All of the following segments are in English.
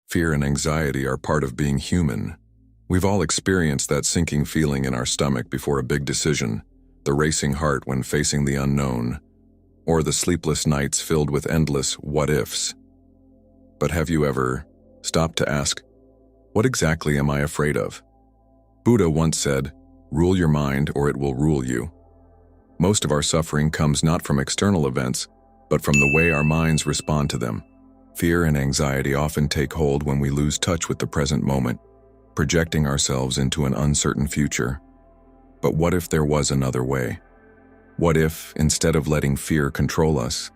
Fear and anxiety are part of being human. We've all experienced that sinking feeling in our stomach before a big decision, the racing heart when facing the unknown, or the sleepless nights filled with endless what-ifs. But have you ever stopped to ask, what exactly am I afraid of? Buddha once said, "Rule your mind or it will rule you." Most of our suffering comes not from external events, but from the way our minds respond to them. Fear and anxiety often take hold when we lose touch with the present moment, projecting ourselves into an uncertain future. But what if there was another way? What if, instead of letting fear control us,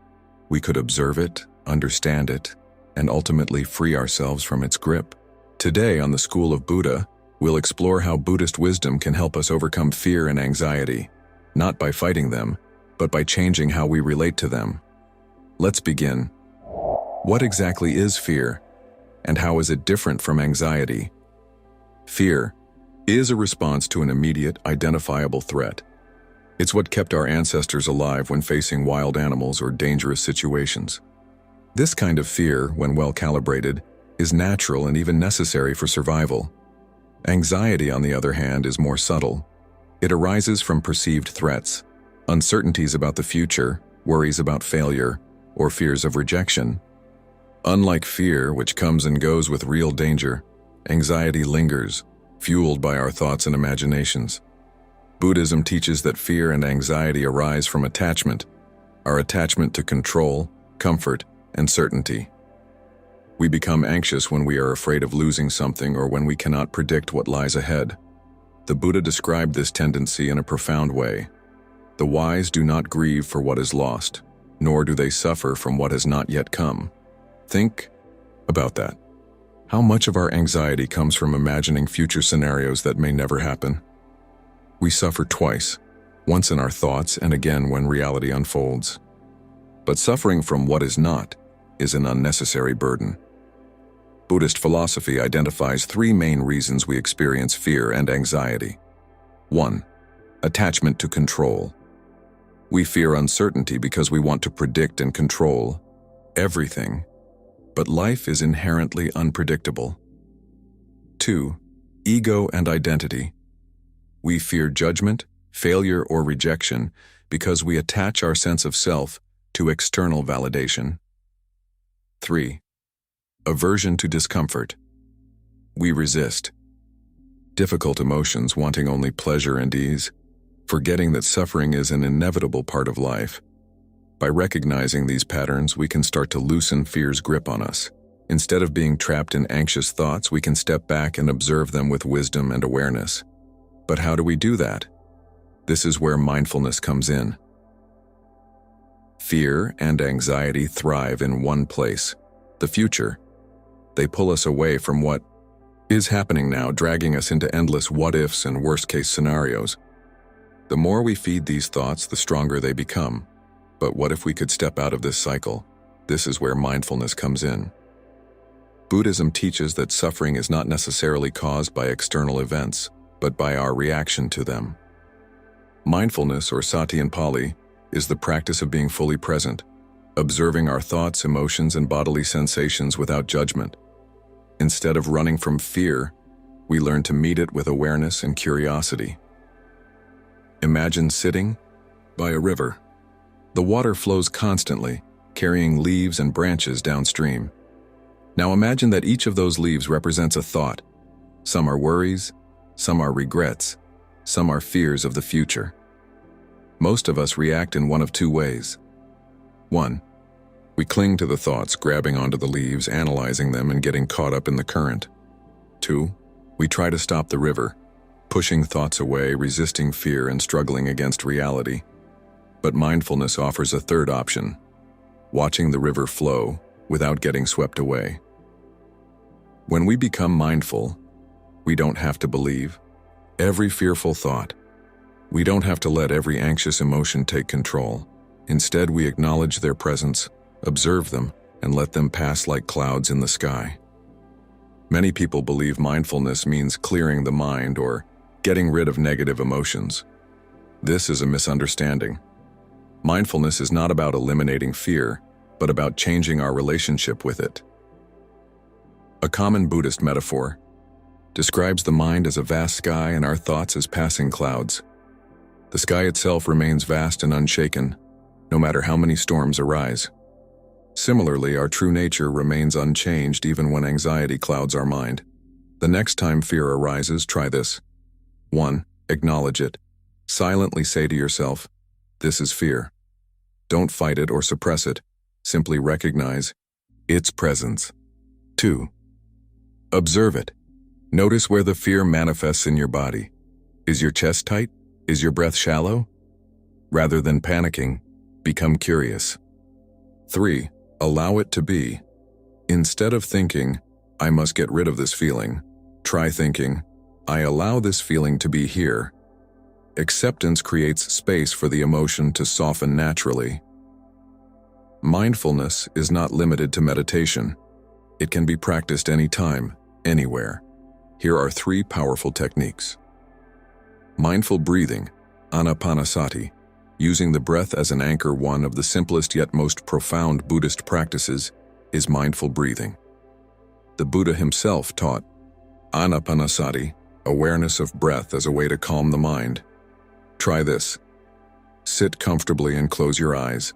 we could observe it, understand it, and ultimately free ourselves from its grip? Today on the School of Buddha, we'll explore how Buddhist wisdom can help us overcome fear and anxiety, not by fighting them, but by changing how we relate to them. Let's begin. What exactly is fear, and how is it different from anxiety? Fear is a response to an immediate, identifiable threat. It's what kept our ancestors alive when facing wild animals or dangerous situations. This kind of fear, when well calibrated, is natural and even necessary for survival. Anxiety, on the other hand, is more subtle. It arises from perceived threats, uncertainties about the future, worries about failure, or fears of rejection. Unlike fear, which comes and goes with real danger, anxiety lingers, fueled by our thoughts and imaginations. Buddhism teaches that fear and anxiety arise from attachment, our attachment to control, comfort, and certainty. We become anxious when we are afraid of losing something or when we cannot predict what lies ahead. The Buddha described this tendency in a profound way. The wise do not grieve for what is lost, nor do they suffer from what has not yet come. Think about that. How much of our anxiety comes from imagining future scenarios that may never happen? We suffer twice, once in our thoughts and again when reality unfolds. But suffering from what is not is an unnecessary burden. Buddhist philosophy identifies three main reasons we experience fear and anxiety. 1. Attachment to control. We fear uncertainty because we want to predict and control everything. But life is inherently unpredictable. 2. Ego and identity. We fear judgment, failure, or rejection because we attach our sense of self to external validation. 3. Aversion to discomfort. We resist difficult emotions, wanting only pleasure and ease, forgetting that suffering is an inevitable part of life. By recognizing these patterns, we can start to loosen fear's grip on us. Instead of being trapped in anxious thoughts, we can step back and observe them with wisdom and awareness. But how do we do that? This is where mindfulness comes in. Fear and anxiety thrive in one place, the future. They pull us away from what is happening now, dragging us into endless what-ifs and worst-case scenarios. The more we feed these thoughts, the stronger they become. But what if we could step out of this cycle? This is where mindfulness comes in. Buddhism teaches that suffering is not necessarily caused by external events, but by our reaction to them. Mindfulness, or sati in Pali, is the practice of being fully present, observing our thoughts, emotions, and bodily sensations without judgment. Instead of running from fear, we learn to meet it with awareness and curiosity. Imagine sitting by a river. The water flows constantly, carrying leaves and branches downstream. Now imagine that each of those leaves represents a thought. Some are worries, some are regrets, some are fears of the future. Most of us react in one of two ways. 1. We cling to the thoughts, grabbing onto the leaves, analyzing them, and getting caught up in the current. 2. We try to stop the river, pushing thoughts away, resisting fear, and struggling against reality. But mindfulness offers a third option, watching the river flow without getting swept away. When we become mindful, we don't have to believe every fearful thought. We don't have to let every anxious emotion take control. Instead, we acknowledge their presence, observe them, and let them pass like clouds in the sky. Many people believe mindfulness means clearing the mind or getting rid of negative emotions. This is a misunderstanding. Mindfulness is not about eliminating fear, but about changing our relationship with it. A common Buddhist metaphor describes the mind as a vast sky and our thoughts as passing clouds. The sky itself remains vast and unshaken, no matter how many storms arise. Similarly, our true nature remains unchanged even when anxiety clouds our mind. The next time fear arises, try this. 1. Acknowledge it. Silently say to yourself, "This is fear." Don't fight it or suppress it. Simply recognize its presence. 2. Observe it. Notice where the fear manifests in your body. Is your chest tight? Is your breath shallow? Rather than panicking, become curious. 3. Allow it to be. Instead of thinking, "I must get rid of this feeling," try thinking, "I allow this feeling to be here." Acceptance creates space for the emotion to soften naturally. Mindfulness is not limited to meditation. It can be practiced anytime, anywhere. Here are 3 powerful techniques. Mindful breathing, anapanasati, using the breath as an anchor. One of the simplest yet most profound Buddhist practices is mindful breathing. The Buddha himself taught anapanasati, awareness of breath as a way to calm the mind. Try this. Sit comfortably and close your eyes.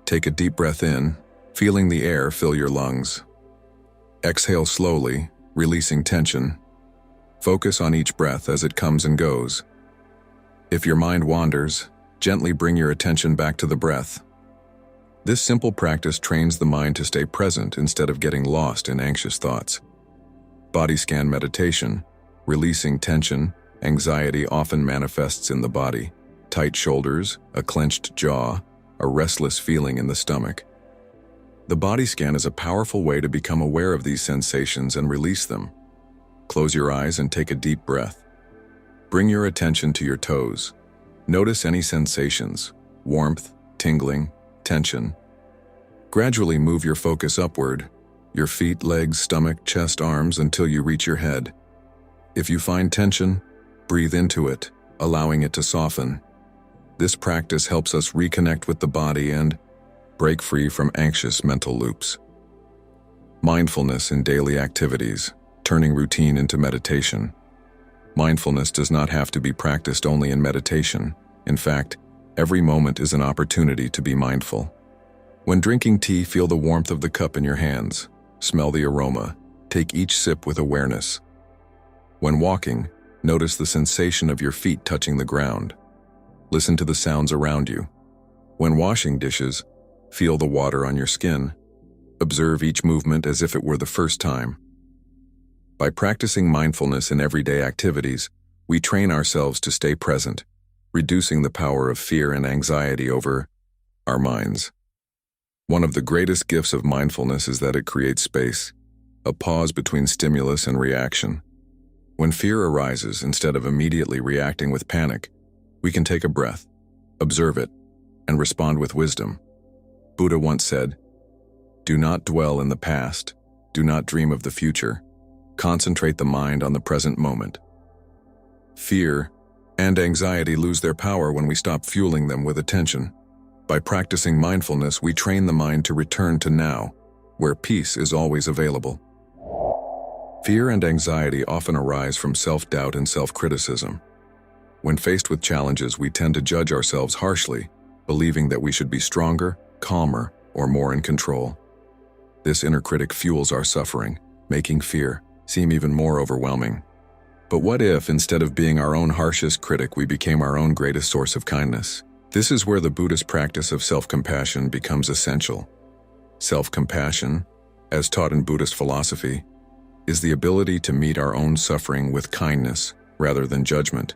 Take a deep breath in, feeling the air fill your lungs. Exhale slowly, releasing tension. Focus on each breath as it comes and goes. If your mind wanders, gently bring your attention back to the breath. This simple practice trains the mind to stay present instead of getting lost in anxious thoughts. Body scan meditation, releasing tension. Anxiety often manifests in the body. Tight shoulders, a clenched jaw, a restless feeling in the stomach. The body scan is a powerful way to become aware of these sensations and release them. Close your eyes and take a deep breath. Bring your attention to your toes. Notice any sensations, warmth, tingling, tension. Gradually move your focus upward, your feet, legs, stomach, chest, arms, until you reach your head. If you find tension, breathe into it, allowing it to soften. This practice helps us reconnect with the body and break free from anxious mental loops. Mindfulness in daily activities, turning routine into meditation. Mindfulness does not have to be practiced only in meditation. In fact, every moment is an opportunity to be mindful. When drinking tea, feel the warmth of the cup in your hands. Smell the aroma. Take each sip with awareness. When walking, notice the sensation of your feet touching the ground. Listen to the sounds around you. When washing dishes, feel the water on your skin. Observe each movement as if it were the first time. By practicing mindfulness in everyday activities, we train ourselves to stay present, reducing the power of fear and anxiety over our minds. One of the greatest gifts of mindfulness is that it creates space, a pause between stimulus and reaction. When fear arises, instead of immediately reacting with panic, we can take a breath, observe it, and respond with wisdom. Buddha once said, "Do not dwell in the past, do not dream of the future. Concentrate the mind on the present moment." Fear and anxiety lose their power when we stop fueling them with attention. By practicing mindfulness, we train the mind to return to now, where peace is always available. Fear and anxiety often arise from self-doubt and self-criticism. When faced with challenges, we tend to judge ourselves harshly, believing that we should be stronger, calmer, or more in control. This inner critic fuels our suffering, making fear seem even more overwhelming. But what if, instead of being our own harshest critic, we became our own greatest source of kindness? This is where the Buddhist practice of self-compassion becomes essential. Self-compassion, as taught in Buddhist philosophy, is the ability to meet our own suffering with kindness rather than judgment.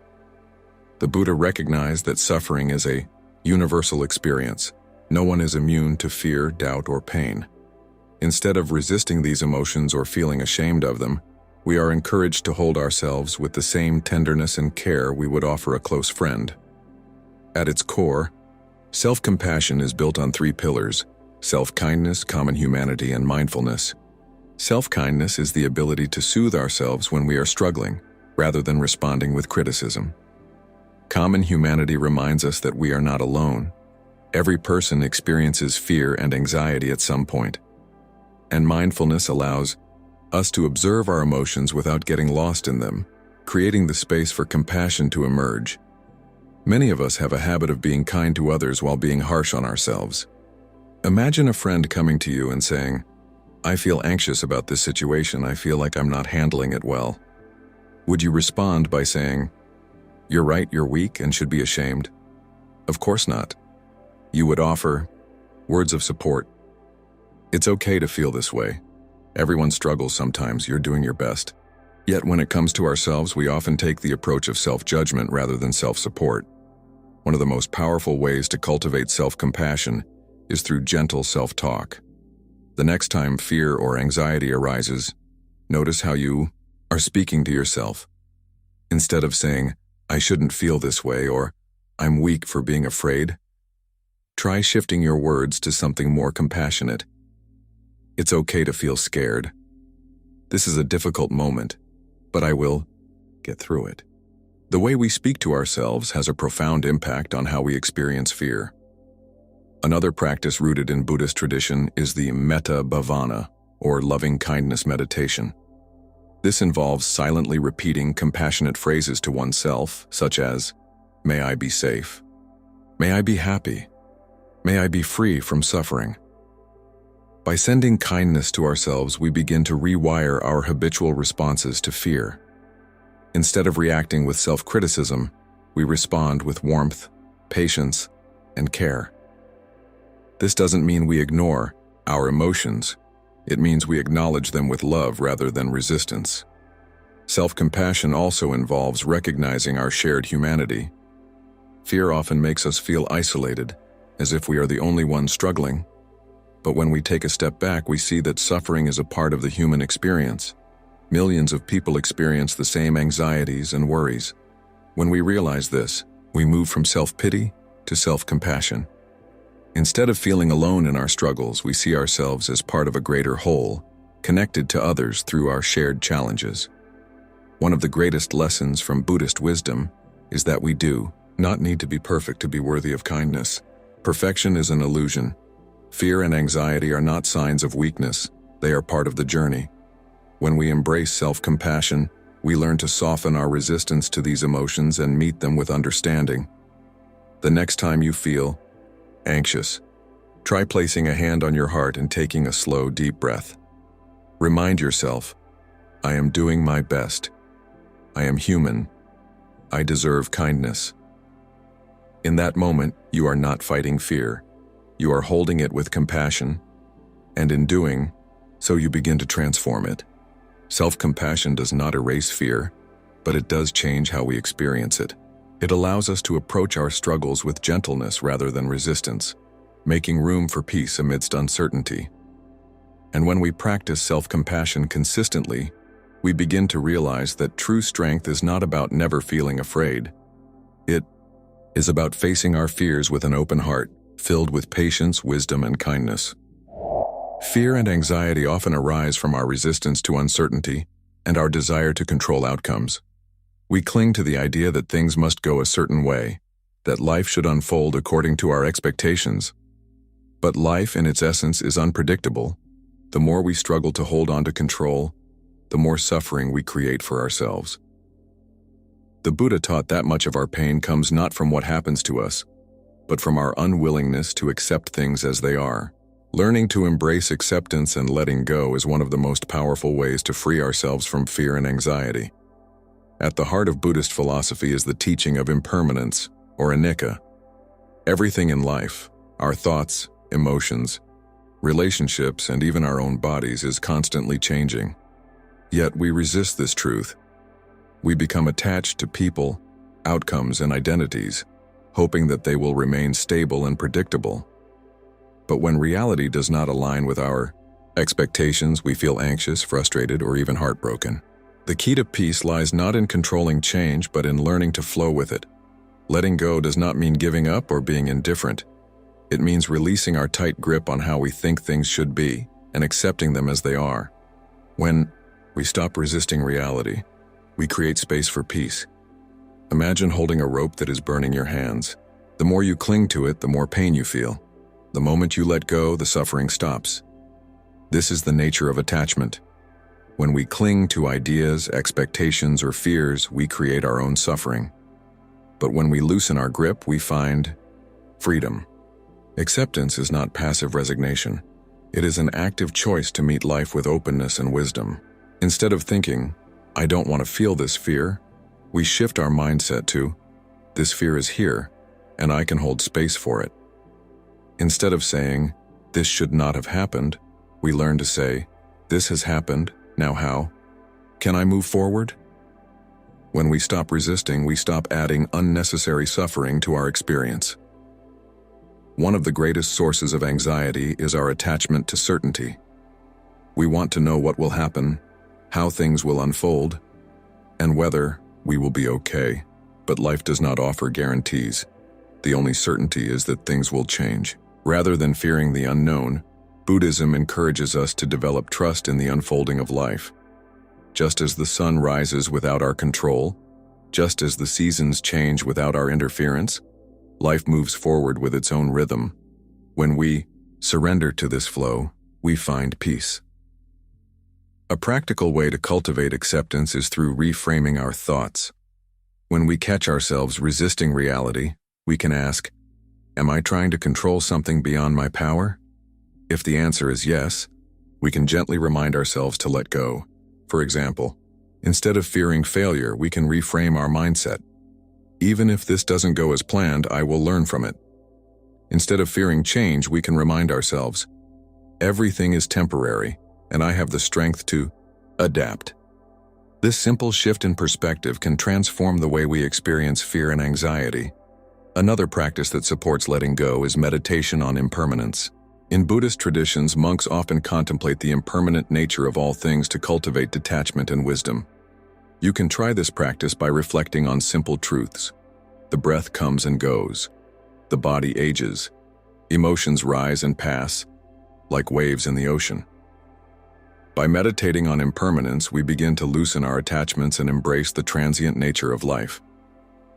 The Buddha recognized that suffering is a universal experience. No one is immune to fear, doubt, or pain. Instead of resisting these emotions or feeling ashamed of them, we are encouraged to hold ourselves with the same tenderness and care we would offer a close friend. At its core, self-compassion is built on 3 pillars: self-kindness, common humanity, and mindfulness. Self-kindness is the ability to soothe ourselves when we are struggling, rather than responding with criticism. Common humanity reminds us that we are not alone. Every person experiences fear and anxiety at some point. And mindfulness allows us to observe our emotions without getting lost in them, creating the space for compassion to emerge. Many of us have a habit of being kind to others while being harsh on ourselves. Imagine a friend coming to you and saying, "I feel anxious about this situation. I feel like I'm not handling it well." Would you respond by saying, "You're right, you're weak and should be ashamed"? Of course not. You would offer words of support. It's okay to feel this way. Everyone struggles sometimes, you're doing your best. Yet when it comes to ourselves, we often take the approach of self-judgment rather than self-support. One of the most powerful ways to cultivate self-compassion is through gentle self-talk. The next time fear or anxiety arises, notice how you are speaking to yourself. Instead of saying, "I shouldn't feel this way," or "I'm weak for being afraid," try shifting your words to something more compassionate. It's okay to feel scared. This is a difficult moment, but I will get through it. The way we speak to ourselves has a profound impact on how we experience fear. Another practice rooted in Buddhist tradition is the metta bhavana, or loving kindness meditation. This involves silently repeating compassionate phrases to oneself, such as, "May I be safe. May I be happy. May I be free from suffering." By sending kindness to ourselves, we begin to rewire our habitual responses to fear. Instead of reacting with self-criticism, we respond with warmth, patience, and care. This doesn't mean we ignore our emotions. It means we acknowledge them with love rather than resistance. Self-compassion also involves recognizing our shared humanity. Fear often makes us feel isolated, as if we are the only ones struggling. But when we take a step back, we see that suffering is a part of the human experience. Millions of people experience the same anxieties and worries. When we realize this, we move from self-pity to self-compassion. Instead of feeling alone in our struggles, we see ourselves as part of a greater whole, connected to others through our shared challenges. One of the greatest lessons from Buddhist wisdom is that we do not need to be perfect to be worthy of kindness. Perfection is an illusion. Fear and anxiety are not signs of weakness, they are part of the journey. When we embrace self-compassion, we learn to soften our resistance to these emotions and meet them with understanding. The next time you feel anxious, try placing a hand on your heart and taking a slow, deep breath. Remind yourself, "I am doing my best. I am human. I deserve kindness." In that moment, you are not fighting fear. You are holding it with compassion, and in doing so, you begin to transform it. Self-compassion does not erase fear, but it does change how we experience it. It allows us to approach our struggles with gentleness rather than resistance, making room for peace amidst uncertainty. And when we practice self-compassion consistently, we begin to realize that true strength is not about never feeling afraid. It is about facing our fears with an open heart, filled with patience, wisdom, and kindness. Fear and anxiety often arise from our resistance to uncertainty and our desire to control outcomes. We cling to the idea that things must go a certain way, that life should unfold according to our expectations. But life in its essence is unpredictable. The more we struggle to hold on to control, the more suffering we create for ourselves. The Buddha taught that much of our pain comes not from what happens to us, but from our unwillingness to accept things as they are. Learning to embrace acceptance and letting go is one of the most powerful ways to free ourselves from fear and anxiety. At the heart of Buddhist philosophy is the teaching of impermanence, or anicca. Everything in life, our thoughts, emotions, relationships, and even our own bodies is constantly changing. Yet we resist this truth. We become attached to people, outcomes, and identities, hoping that they will remain stable and predictable. But when reality does not align with our expectations, we feel anxious, frustrated, or even heartbroken. The key to peace lies not in controlling change, but in learning to flow with it. Letting go does not mean giving up or being indifferent. It means releasing our tight grip on how we think things should be and accepting them as they are. When we stop resisting reality, we create space for peace. Imagine holding a rope that is burning your hands. The more you cling to it, the more pain you feel. The moment you let go, the suffering stops. This is the nature of attachment. When we cling to ideas, expectations, or fears, we create our own suffering. But when we loosen our grip, we find freedom. Acceptance is not passive resignation. It is an active choice to meet life with openness and wisdom. Instead of thinking, "I don't want to feel this fear," we shift our mindset to, "This fear is here, and I can hold space for it." Instead of saying, "This should not have happened," we learn to say, "This has happened, now how? Can I move forward?" When we stop resisting, we stop adding unnecessary suffering to our experience. One of the greatest sources of anxiety is our attachment to certainty. We want to know what will happen, how things will unfold, and whether we will be okay. But life does not offer guarantees. The only certainty is that things will change. Rather than fearing the unknown, Buddhism encourages us to develop trust in the unfolding of life. Just as the sun rises without our control, just as the seasons change without our interference, life moves forward with its own rhythm. When we surrender to this flow, we find peace. A practical way to cultivate acceptance is through reframing our thoughts. When we catch ourselves resisting reality, we can ask, "Am I trying to control something beyond my power?" If the answer is yes, we can gently remind ourselves to let go. For example, instead of fearing failure, we can reframe our mindset. "Even if this doesn't go as planned, I will learn from it." Instead of fearing change, we can remind ourselves, "Everything is temporary, and I have the strength to adapt." This simple shift in perspective can transform the way we experience fear and anxiety. Another practice that supports letting go is meditation on impermanence. In Buddhist traditions, monks often contemplate the impermanent nature of all things to cultivate detachment and wisdom. You can try this practice by reflecting on simple truths. The breath comes and goes. The body ages. Emotions rise and pass, like waves in the ocean. By meditating on impermanence, we begin to loosen our attachments and embrace the transient nature of life.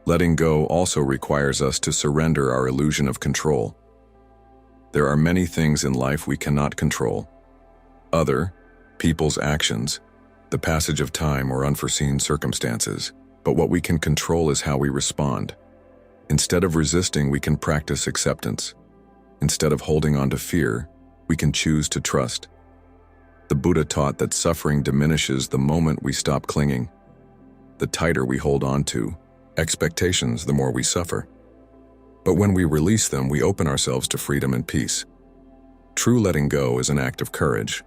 Letting go also requires us to surrender our illusion of control. There are many things in life we cannot control. Other people's actions, the passage of time, or unforeseen circumstances. But what we can control is how we respond. Instead of resisting, we can practice acceptance. Instead of holding on to fear, we can choose to trust. The Buddha taught that suffering diminishes the moment we stop clinging. The tighter we hold on to expectations, the more we suffer. But when we release them, we open ourselves to freedom and peace. True letting go is an act of courage.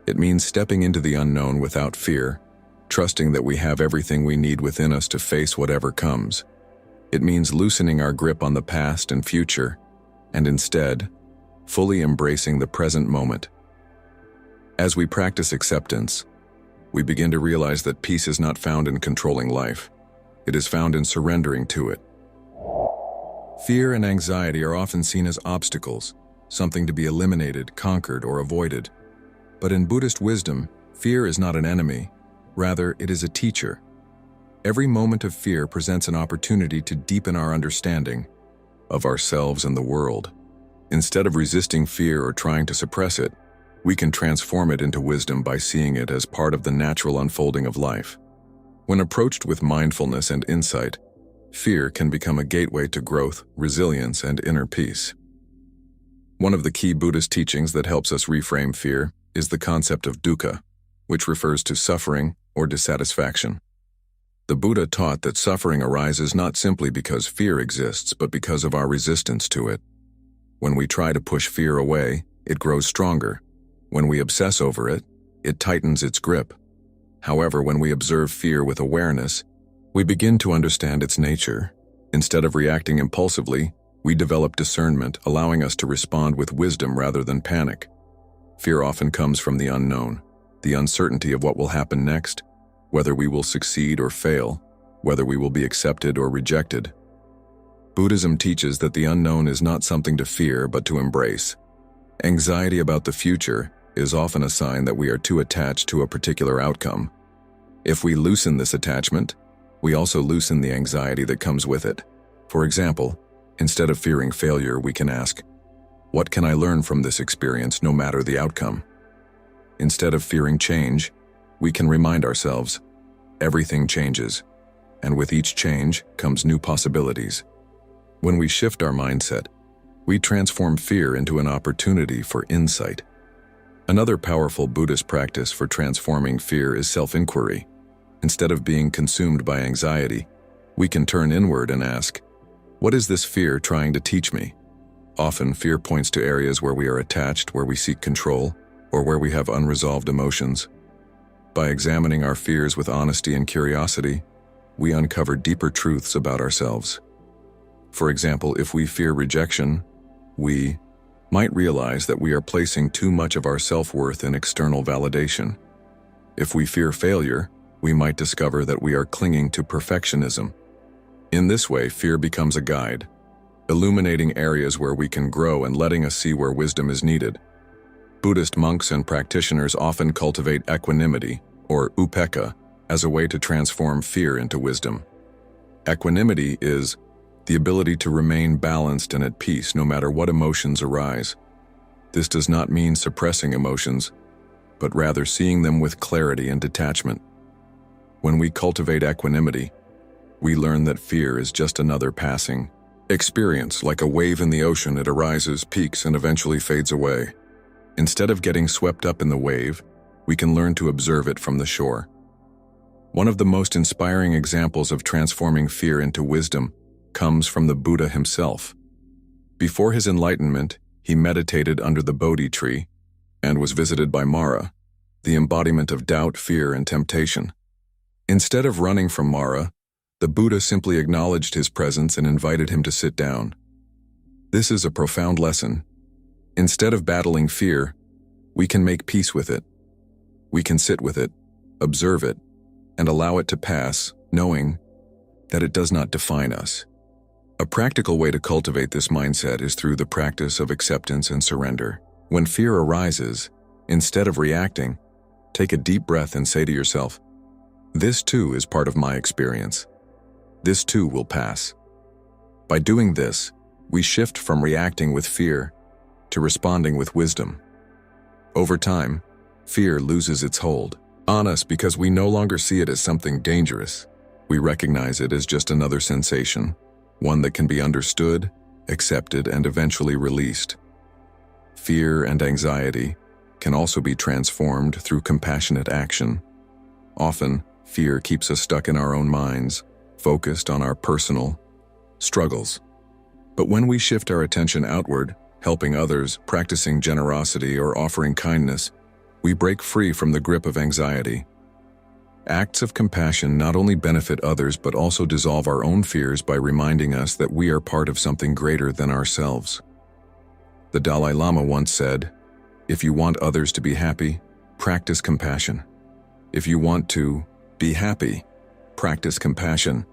It means stepping into the unknown without fear, trusting that we have everything we need within us to face whatever comes. It means loosening our grip on the past and future, and instead, fully embracing the present moment. As we practice acceptance, we begin to realize that peace is not found in controlling life. It is found in surrendering to it. Fear and anxiety are often seen as obstacles, something to be eliminated, conquered, or avoided. But in Buddhist wisdom, fear is not an enemy. Rather, it is a teacher. Every moment of fear presents an opportunity to deepen our understanding of ourselves and the world. Instead of resisting fear or trying to suppress it, we can transform it into wisdom by seeing it as part of the natural unfolding of life. When approached with mindfulness and insight, fear can become a gateway to growth, resilience, and inner peace. One of the key Buddhist teachings that helps us reframe fear is the concept of dukkha, which refers to suffering or dissatisfaction. The Buddha taught that suffering arises not simply because fear exists, but because of our resistance to it. When we try to push fear away, it grows stronger. When we obsess over it, it tightens its grip. However, when we observe fear with awareness, we begin to understand its nature. Instead of reacting impulsively, we develop discernment, allowing us to respond with wisdom rather than panic. Fear often comes from the unknown, the uncertainty of what will happen next, whether we will succeed or fail, whether we will be accepted or rejected. Buddhism teaches that the unknown is not something to fear but to embrace. Anxiety about the future is often a sign that we are too attached to a particular outcome. If we loosen this attachment, we also loosen the anxiety that comes with it. For example, instead of fearing failure, we can ask, "What can I learn from this experience no matter the outcome?" Instead of fearing change, we can remind ourselves, everything changes, and with each change comes new possibilities. When we shift our mindset, we transform fear into an opportunity for insight. Another powerful Buddhist practice for transforming fear is self-inquiry. Instead of being consumed by anxiety, we can turn inward and ask, what is this fear trying to teach me? Often, fear points to areas where we are attached, where we seek control, or where we have unresolved emotions. By examining our fears with honesty and curiosity, we uncover deeper truths about ourselves. For example, if we fear rejection, we might realize that we are placing too much of our self-worth in external validation. If we fear failure, we might discover that we are clinging to perfectionism. In this way, fear becomes a guide, illuminating areas where we can grow and letting us see where wisdom is needed. Buddhist monks and practitioners often cultivate equanimity, or upekkha, as a way to transform fear into wisdom. Equanimity is the ability to remain balanced and at peace no matter what emotions arise. This does not mean suppressing emotions, but rather seeing them with clarity and detachment. When we cultivate equanimity, we learn that fear is just another passing experience. Like a wave in the ocean, it arises, peaks, and eventually fades away. Instead of getting swept up in the wave, we can learn to observe it from the shore. One of the most inspiring examples of transforming fear into wisdom comes from the Buddha himself. Before his enlightenment, he meditated under the Bodhi tree and was visited by Mara, the embodiment of doubt, fear, and temptation. Instead of running from Mara, the Buddha simply acknowledged his presence and invited him to sit down. This is a profound lesson. Instead of battling fear, we can make peace with it. We can sit with it, observe it, and allow it to pass, knowing that it does not define us. A practical way to cultivate this mindset is through the practice of acceptance and surrender. When fear arises, instead of reacting, take a deep breath and say to yourself, "This too is part of my experience. This too will pass." By doing this, we shift from reacting with fear to responding with wisdom. Over time, fear loses its hold on us because we no longer see it as something dangerous. We recognize it as just another sensation, one that can be understood, accepted, and eventually released. Fear and anxiety can also be transformed through compassionate action. Often, fear keeps us stuck in our own minds, focused on our personal struggles. But when we shift our attention outward, helping others, practicing generosity, or offering kindness, we break free from the grip of anxiety. Acts of compassion not only benefit others but also dissolve our own fears by reminding us that we are part of something greater than ourselves. The Dalai Lama once said, "If you want others to be happy, practice compassion. If you want to be happy, practice compassion."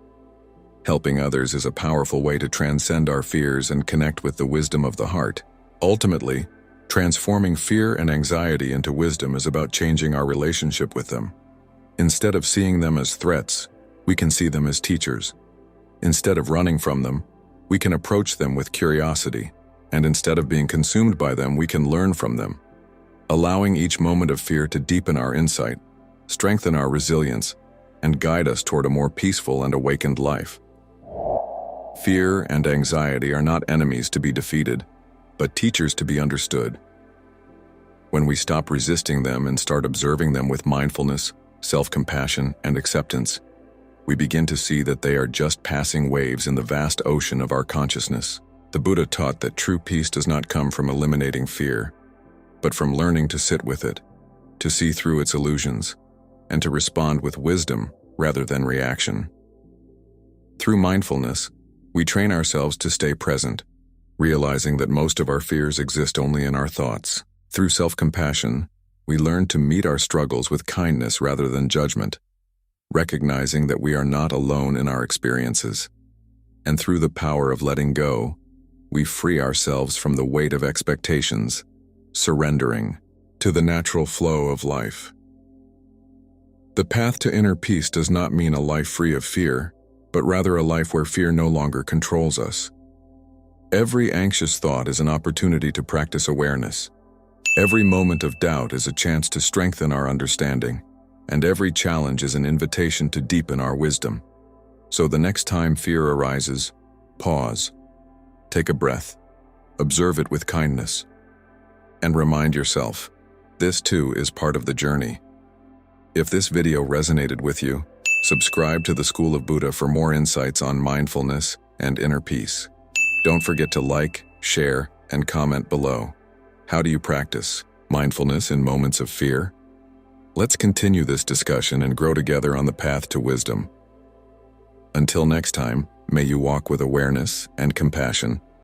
Helping others is a powerful way to transcend our fears and connect with the wisdom of the heart. Ultimately, transforming fear and anxiety into wisdom is about changing our relationship with them. Instead of seeing them as threats, we can see them as teachers. Instead of running from them, we can approach them with curiosity. And instead of being consumed by them, we can learn from them. Allowing each moment of fear to deepen our insight, strengthen our resilience, and guide us toward a more peaceful and awakened life. Fear and anxiety are not enemies to be defeated, but teachers to be understood. When we stop resisting them and start observing them with mindfulness, self-compassion, and acceptance, we begin to see that they are just passing waves in the vast ocean of our consciousness. The Buddha taught that true peace does not come from eliminating fear, but from learning to sit with it, to see through its illusions, and to respond with wisdom rather than reaction. Through mindfulness, we train ourselves to stay present, realizing that most of our fears exist only in our thoughts. Through self-compassion, we learn to meet our struggles with kindness rather than judgment, recognizing that we are not alone in our experiences. And through the power of letting go, we free ourselves from the weight of expectations, surrendering to the natural flow of life. The path to inner peace does not mean a life free of fear, but rather a life where fear no longer controls us. Every anxious thought is an opportunity to practice awareness. Every moment of doubt is a chance to strengthen our understanding. and every challenge is an invitation to deepen our wisdom. So the next time fear arises, pause, take a breath, observe it with kindness, and remind yourself, this too is part of the journey. If this video resonated with you, subscribe to the School of Buddha for more insights on mindfulness and inner peace. Don't forget to like, share, and comment below. How do you practice mindfulness in moments of fear? Let's continue this discussion and grow together on the path to wisdom. Until next time, may you walk with awareness and compassion,